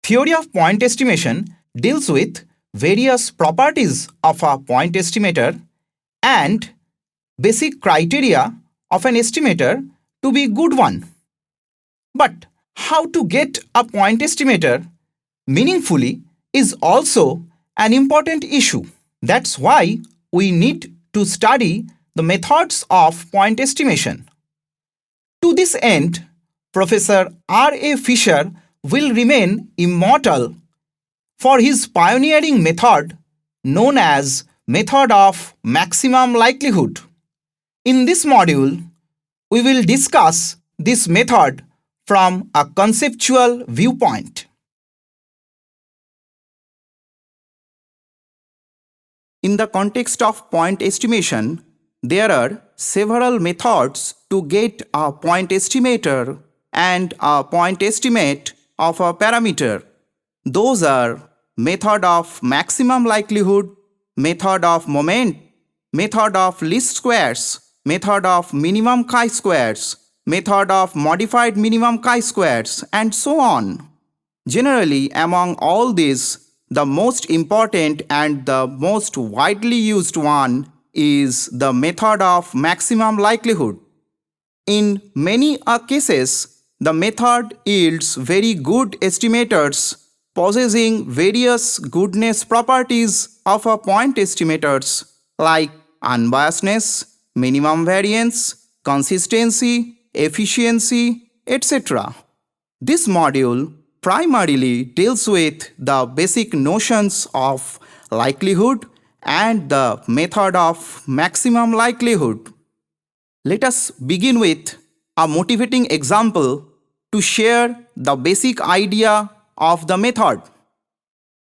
Theory of point estimation deals with various properties of a point estimator and basic criteria of an estimator to be good one. But how to get a point estimator meaningfully is also an important issue. That's why we need to study the methods of point estimation. To this end, Professor R.A. Fisher will remain immortal for his pioneering method known as method of maximum likelihood. In this module, we will discuss this method from a conceptual viewpoint. In the context of point estimation, there are several methods to get a point estimator and a point estimate of a parameter. Those are method of maximum likelihood, method of moment, method of least squares, method of minimum chi-squares, method of modified minimum chi-squares, and so on. Generally, among all these, the most important and the most widely used one is the method of maximum likelihood. In many cases, the method yields very good estimators possessing various goodness properties of a point estimators like unbiasedness, minimum variance, consistency, efficiency, etc. This module primarily deals with the basic notions of likelihood and the method of maximum likelihood. Let us begin with a motivating example to share the basic idea of the method.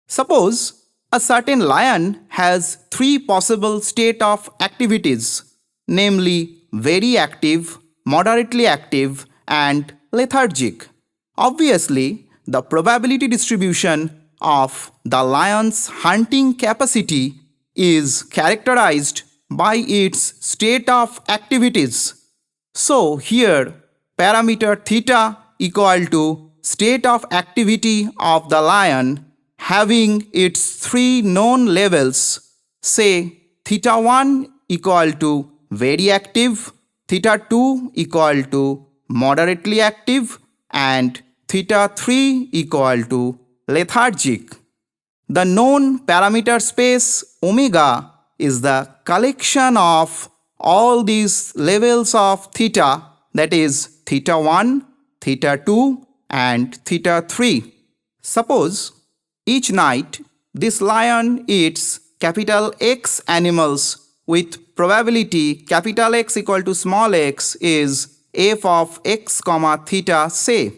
Suppose a certain lion has three possible state of activities, namely very active, moderately active, and lethargic. Obviously, the probability distribution of the lion's hunting capacity is characterized by its state of activities. So here parameter theta equal to state of activity of the lion having its three known levels, say theta 1 equal to very active, theta 2 equal to moderately active, and theta 3 equal to lethargic. The known parameter space omega is the collection of all these levels of theta, that is theta 1, theta 2 and theta 3. Suppose each night this lion eats capital X animals with probability capital X equal to small x is f of x comma theta, say.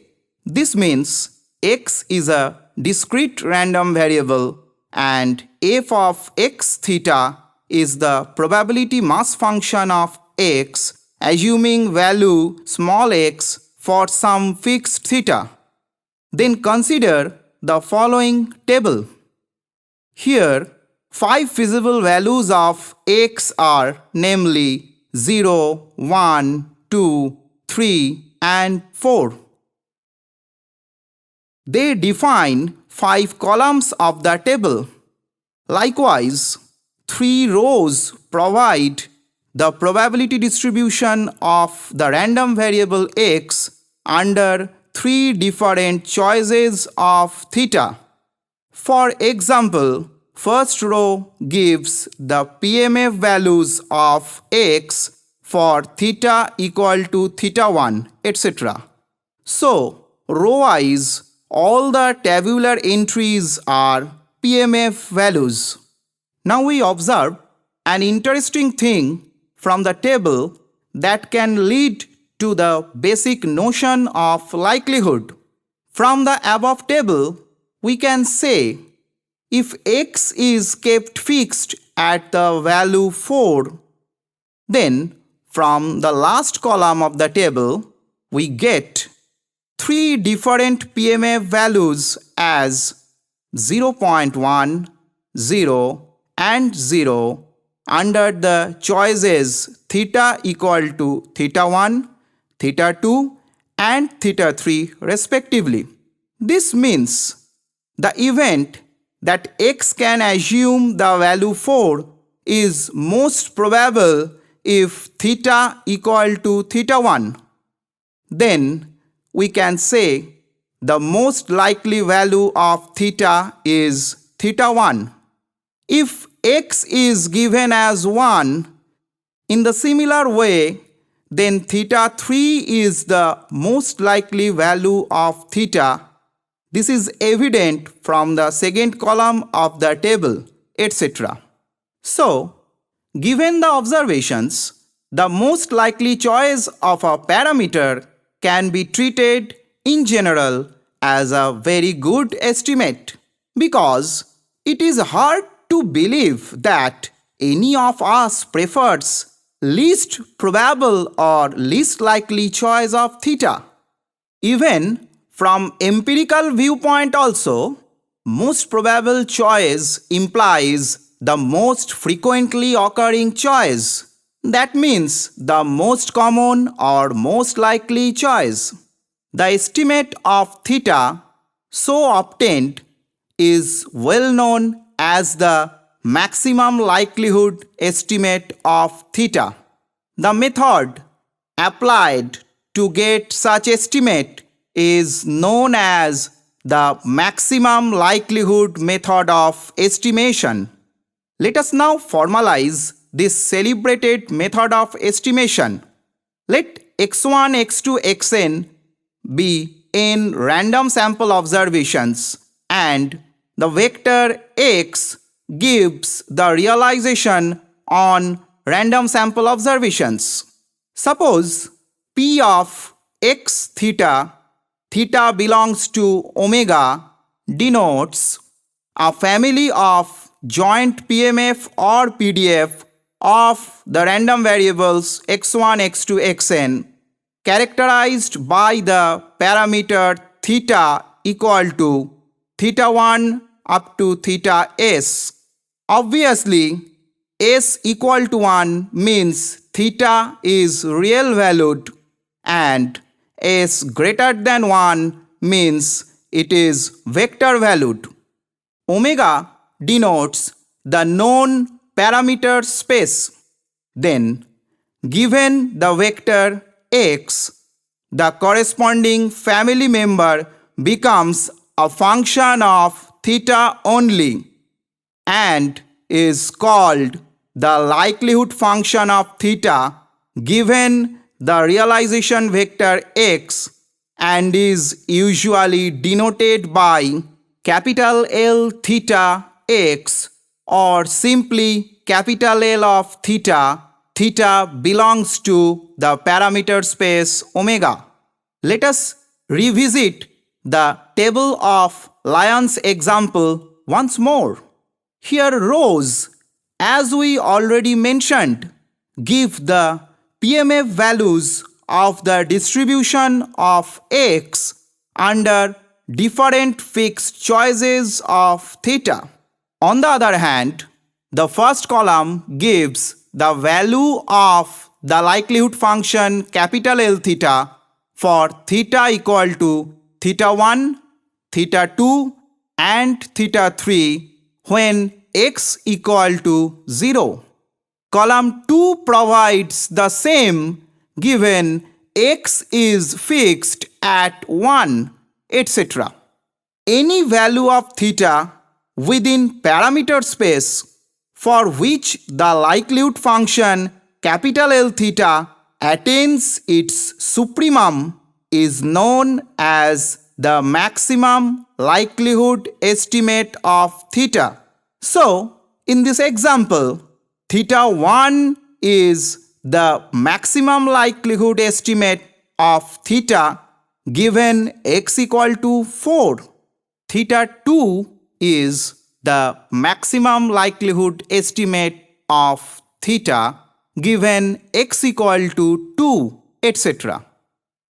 This means x is a discrete random variable and f of x theta is the probability mass function of x assuming value small x for some fixed theta. Then consider the following table. Here 5 feasible values of x are namely 0, 1, 2, 3 and 4. They define 5 columns of the table. Likewise, 3 rows provide the probability distribution of the random variable x under 3 different choices of theta. For example, first row gives the PMF values of x for theta equal to theta 1, etc. So, row-wise, all the tabular entries are PMF values. Now we observe an interesting thing from the table that can lead to the basic notion of likelihood. From the above table, we can say if x is kept fixed at the value 4, then from the last column of the table, we get 3 different PMF values as 0.1, 0 and 0 under the choices theta equal to theta 1, theta 2 and theta 3 respectively. This means The event that x can assume the value 4 is most probable if theta equal to theta 1. Then we can say the most likely value of theta is theta 1. If x is given as 1, in the similar way, then theta 3 is the most likely value of theta. This is evident from the second column of the table, etc. So, given the observations, the most likely choice of a parameter can be treated in general as a very good estimate, because it is hard to believe that any of us prefers least probable or least likely choice of theta. Even from empirical viewpoint also, most probable choice implies the most frequently occurring choice. That means the most common or most likely choice. The estimate of theta so obtained is well known as the maximum likelihood estimate of theta. The method applied to get such estimate is known as the maximum likelihood method of estimation. Let us now formalize this celebrated method of estimation. Let x1, x2, xn be n random sample observations, and the vector x gives the realization on random sample observations. Suppose p of x theta, theta belongs to omega, denotes a family of joint PMF or PDF of the random variables x1, x2, xn characterized by the parameter theta equal to theta 1 up to theta s. Obviously, s equal to 1 means theta is real valued, and s greater than 1 means it is vector valued. Omega denotes the known parameter space. Then, given the vector x, the corresponding family member becomes a function of theta only and is called the likelihood function of theta given the realization vector x, and is usually denoted by capital L theta x or simply capital L of theta. Theta belongs to the parameter space omega. Let us revisit the table of Lyon's example once more. Here rows, as we already mentioned, give the PMF values of the distribution of x under different fixed choices of theta. On the other hand, the first column gives the value of the likelihood function capital L theta for theta equal to theta 1, theta 2 and theta 3 when x equal to 0. Column 2 provides the same given x is fixed at 1, etc. Any value of theta within parameter space for which the likelihood function capital L theta attains its supremum is known as the maximum likelihood estimate of theta. So, in this example, theta 1 is the maximum likelihood estimate of theta given x equal to 4. Theta 2 is the maximum likelihood estimate of theta given x equal to 2, etc.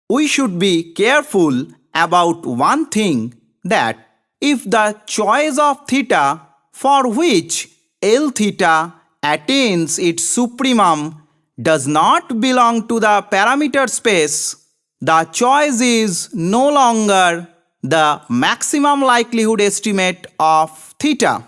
We should be careful about one thing, that if the choice of theta for which L theta attains its supremum does not belong to the parameter space, the choice is no longer the maximum likelihood estimate of theta.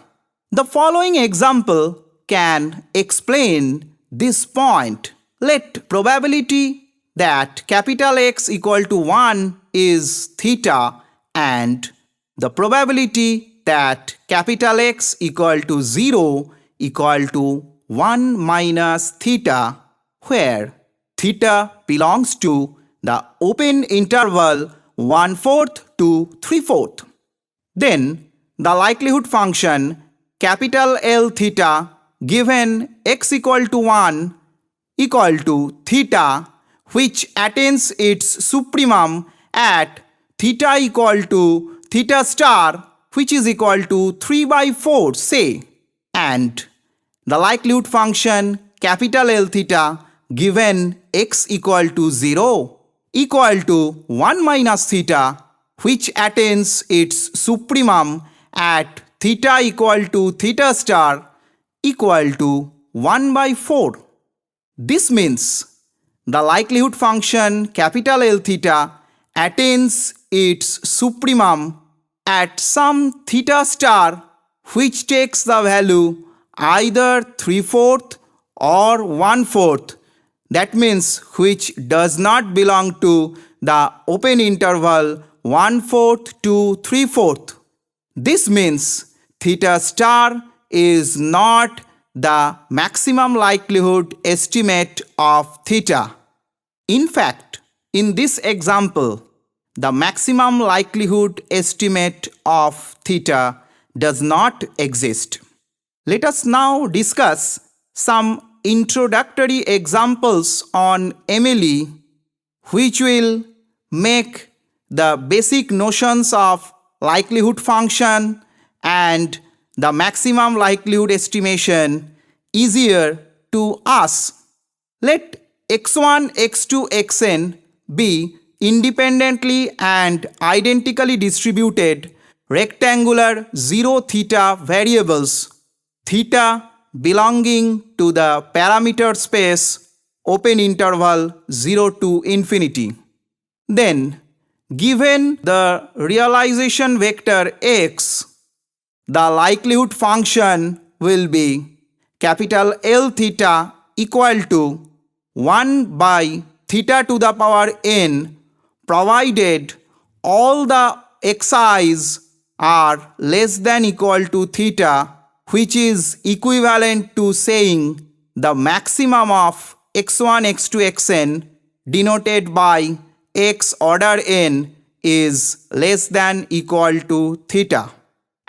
The following example can explain this point. Let probability that capital X equal to 1 is theta and the probability that capital X equal to 0 equal to 1 minus theta, where theta belongs to the open interval 1/4 to 3/4. Then the likelihood function capital L theta given x equal to 1 equal to theta, which attains its supremum at theta equal to theta star, which is equal to 3/4, say, and the likelihood function capital L theta given x equal to 0 equal to 1 minus theta, which attains its supremum at theta equal to theta star equal to 1/4. This means the likelihood function capital L theta attains its supremum at some theta star which takes the value either 3/4 or 1/4, that means which does not belong to the open interval 1/4 to 3/4. This means theta star is not the maximum likelihood estimate of theta. In fact, in this example, the maximum likelihood estimate of theta does not exist. Let us now discuss some introductory examples on MLE, which will make the basic notions of likelihood function and the maximum likelihood estimation easier to us. Let x1, x2, xn be independently and identically distributed rectangular 0 theta variables, theta belonging to the parameter space open interval 0 to infinity. Then, given the realization vector x, the likelihood function will be capital L theta equal to 1 by theta to the power n, provided all the xi's are less than equal to theta, which is equivalent to saying the maximum of x1, x2, xn denoted by x order n is less than equal to theta,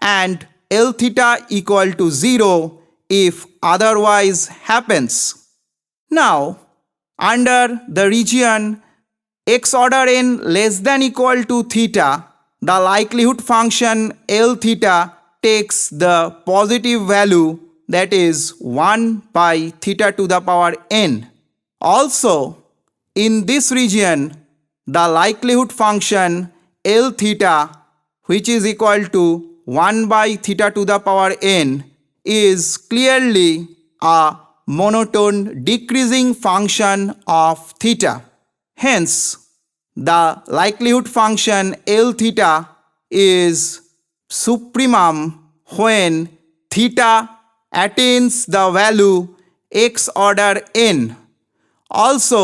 and L theta equal to 0 if otherwise happens. Now, under the region x order n less than equal to theta, the likelihood function L theta takes the positive value, that is 1 by theta to the power n. Also, in this region, the likelihood function L theta, which is equal to 1 by theta to the power n, is clearly a monotone decreasing function of theta. Hence, the likelihood function L theta is supremum when theta attains the value x order n. Also,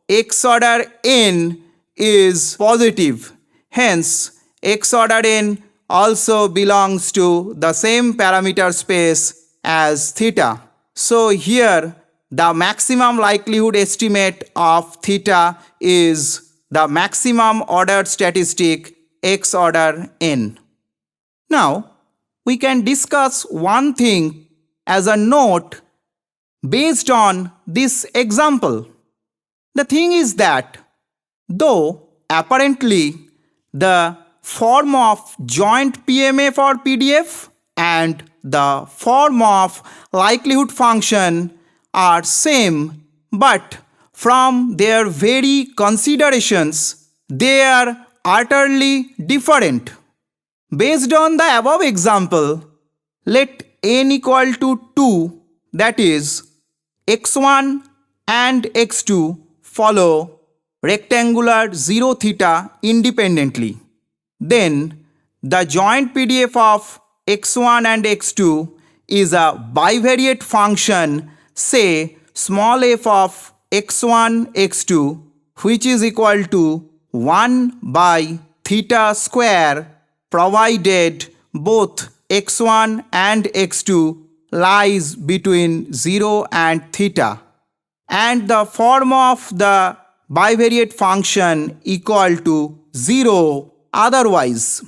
x order n is positive. Hence, x order n also belongs to the same parameter space as theta. So here, the maximum likelihood estimate of theta is the maximum ordered statistic x order n. Now, we can discuss one thing as a note based on this example. The thing is that though apparently the form of joint PMA for PDF and the form of likelihood function are same, but from their very considerations, they are utterly different. Based on the above example, let n equal to 2, that is, x1 and x2 follow rectangular 0 theta independently. then the joint PDF of x1 and x2 is a bivariate function, say small f of x1 x2, which is equal to 1 by theta square, provided both x1 and x2 lies between 0 and theta, and the form of the bivariate function equal to 0 otherwise.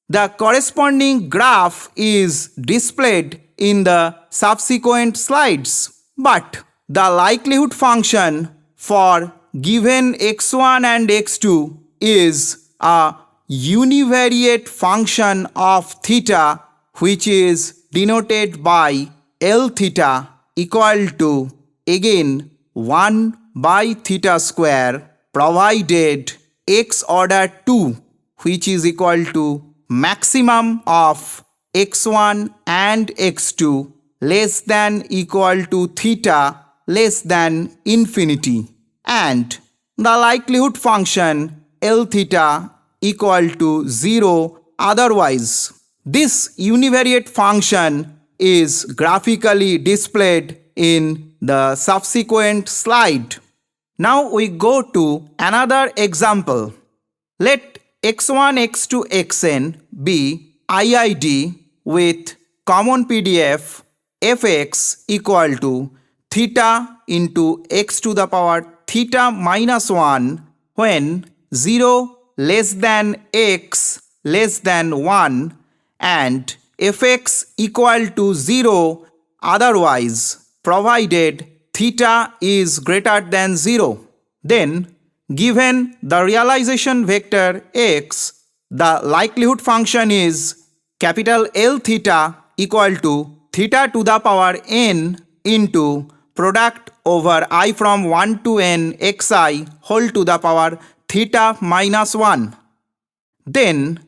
The corresponding graph is displayed in the subsequent slides, but the likelihood function for given x1 and x2 is a univariate function of theta, which is denoted by L theta, equal to again 1 by theta square, provided x order 2, which is equal to maximum of x1 and x2 less than equal to theta less than infinity, and the likelihood function L theta equal to 0 otherwise. This univariate function is graphically displayed in the subsequent slide. Now we go to another example. Let x1, x2, xn be IID with common PDF fx equal to theta into x to the power theta minus 1 when 0 less than x less than 1 and fx equal to 0 otherwise, provided theta is greater than 0. Then, given the realization vector x, the likelihood function is capital L theta equal to theta to the power n into product over I from 1 to n xi whole to the power theta minus 1. Then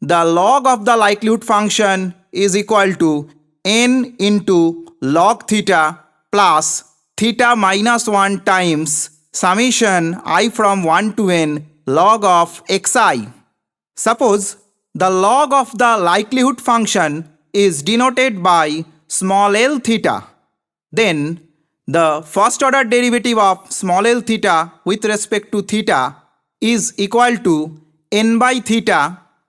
the log of the likelihood function is equal to n into log theta plus theta minus 1 times summation I from 1 to n log of xi. Suppose the log of the likelihood function is denoted by small l theta. Then the first order derivative of small l theta with respect to theta is equal to n by theta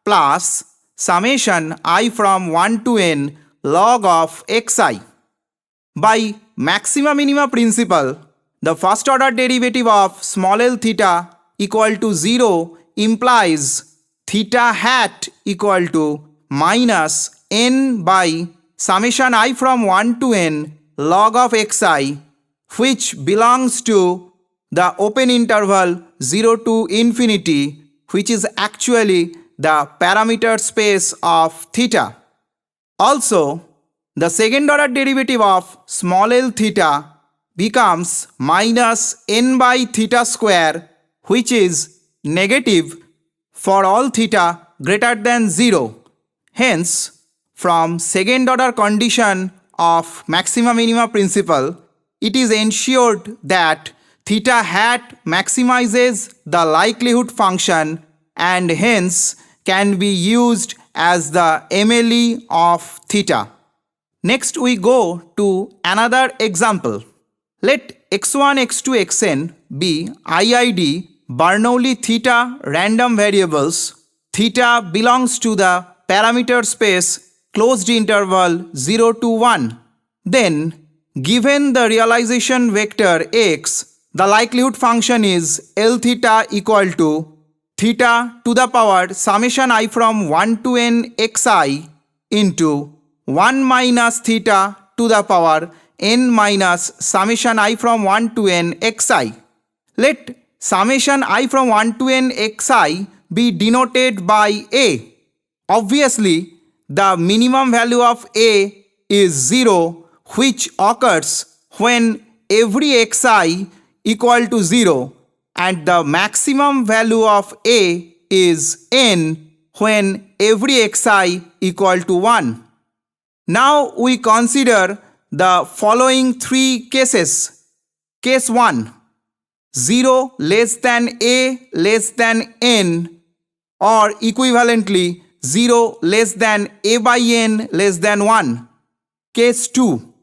plus summation I from 1 to n log of xi. By maxima minima principle, the first order derivative of small l theta equal to 0 implies theta hat equal to minus n by summation I from 1 to n log of xi, which belongs to the open interval 0 to infinity, which is actually the parameter space of theta. Also, the second order derivative of small l theta becomes minus n by theta square, which is negative for all theta greater than 0. Hence, from second order condition of maxima minima principle, it is ensured that theta hat maximizes the likelihood function and hence can be used as the MLE of theta. Next we go to another example. Let x1, x2, xn be IID Bernoulli theta random variables. Theta belongs to the parameter space closed interval 0 to 1. Then, given the realization vector x, the likelihood function is L theta equal to theta to the power summation I from 1 to n xi into 1 minus theta to the power n minus summation I from 1 to n xi. Let summation I from 1 to n xi be denoted by a. Obviously, the minimum value of a is 0, which occurs when every xi equal to 0, and the maximum value of a is n when every xi equal to 1. Now we consider the following three cases. Case 1. 0 less than a less than n or equivalently 0 less than a by n less than 1. Case 2,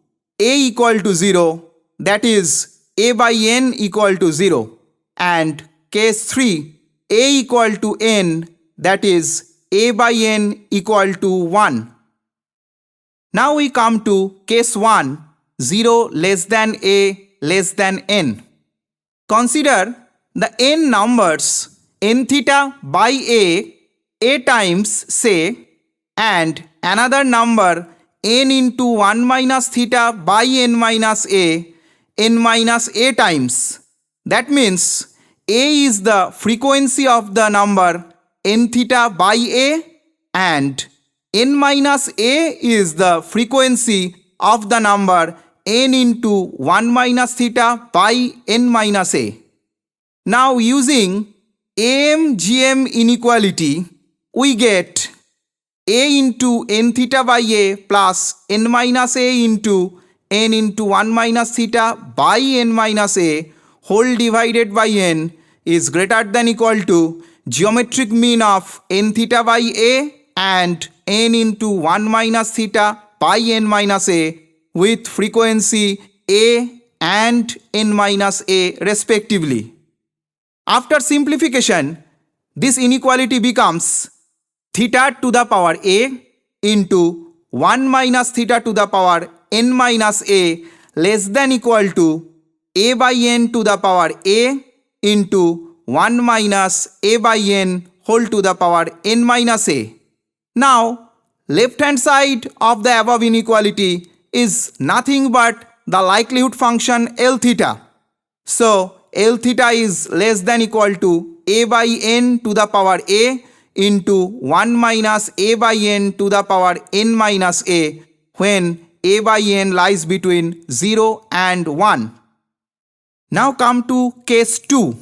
a equal to 0, that is a by n equal to 0. And case 3, a equal to n, that is a by n equal to 1. Now we come to case 1, 0 less than a less than n. Consider the n numbers n theta by a times say, and another number n into 1 minus theta by n minus a times. That means a is the frequency of the number n theta by a and n minus a is the frequency of the number n into 1 minus theta by n minus a. Now using AM-GM inequality, we get a into n theta by a plus n minus a into n into 1 minus theta by n minus a whole divided by n is greater than equal to geometric mean of n theta by a and n into 1 minus theta by n minus a with frequency a and n minus a respectively. After simplification, this inequality becomes theta to the power a into 1 minus theta to the power n minus a less than equal to a by n to the power a into 1 minus a by n whole to the power n minus a. Now, left hand side of the above inequality is nothing but the likelihood function L theta. So, L theta is less than equal to a by n to the power a into 1 minus a by n to the power n minus a when a by n lies between 0 and 1. Now come to case 2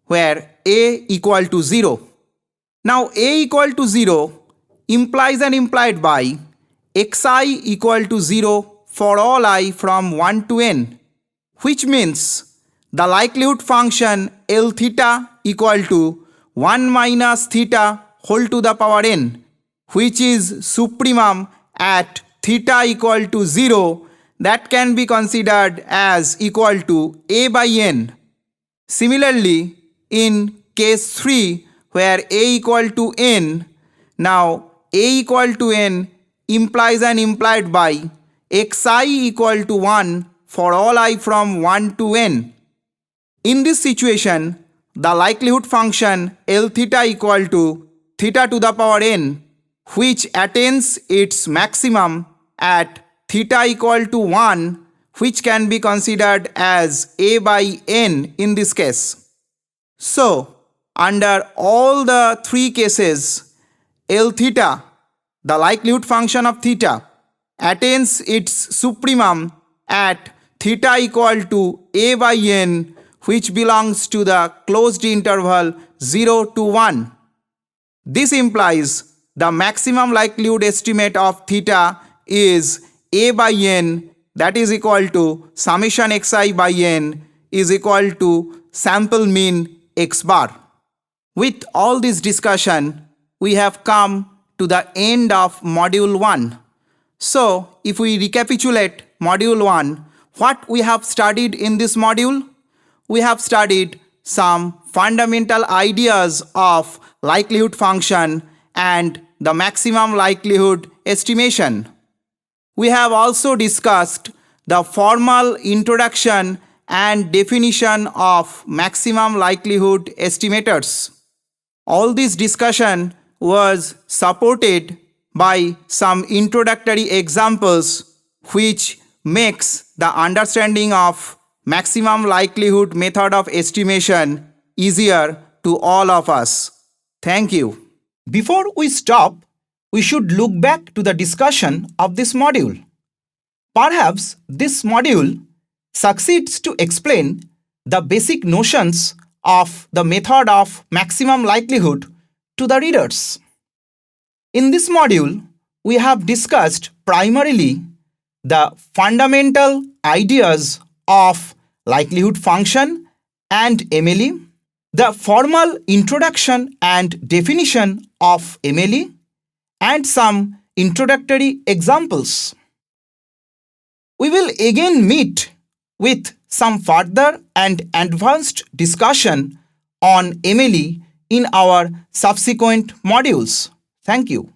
where a equal to 0. Now a equal to 0 implies and implied by xi equal to 0 for all I from 1 to n, which means the likelihood function L theta equal to 1 minus theta whole to the power n, which is supremum at theta equal to 0, that can be considered as equal to a by n. Similarly, in case 3 where a equal to n, now a equal to n implies and implied by xi equal to 1 for all I from 1 to n. In this situation, the likelihood function L theta equal to theta to the power n, which attains its maximum at theta equal to 1, which can be considered as a by n in this case. So, under all the three cases, L theta, the likelihood function of theta, attains its supremum at theta equal to a by n, which belongs to the closed interval 0 to 1. This implies the maximum likelihood estimate of theta is a by n, that is equal to summation xi by n is equal to sample mean x bar. With all this discussion, we have come to the end of module 1. So, if we recapitulate module 1, what we have studied in this module? We have studied some fundamental ideas of likelihood function and the maximum likelihood estimation. We have also discussed the formal introduction and definition of maximum likelihood estimators. All this discussion was supported by some introductory examples which makes the understanding of maximum likelihood method of estimation easier to all of us. Thank you. Before we stop, we should look back to the discussion of this module. Perhaps this module succeeds to explain the basic notions of the method of maximum likelihood to the readers. In this module, we have discussed primarily the fundamental ideas of likelihood function and MLE, the formal introduction and definition of MLE, and some introductory examples. We will again meet with some further and advanced discussion on MLE in our subsequent modules. Thank you.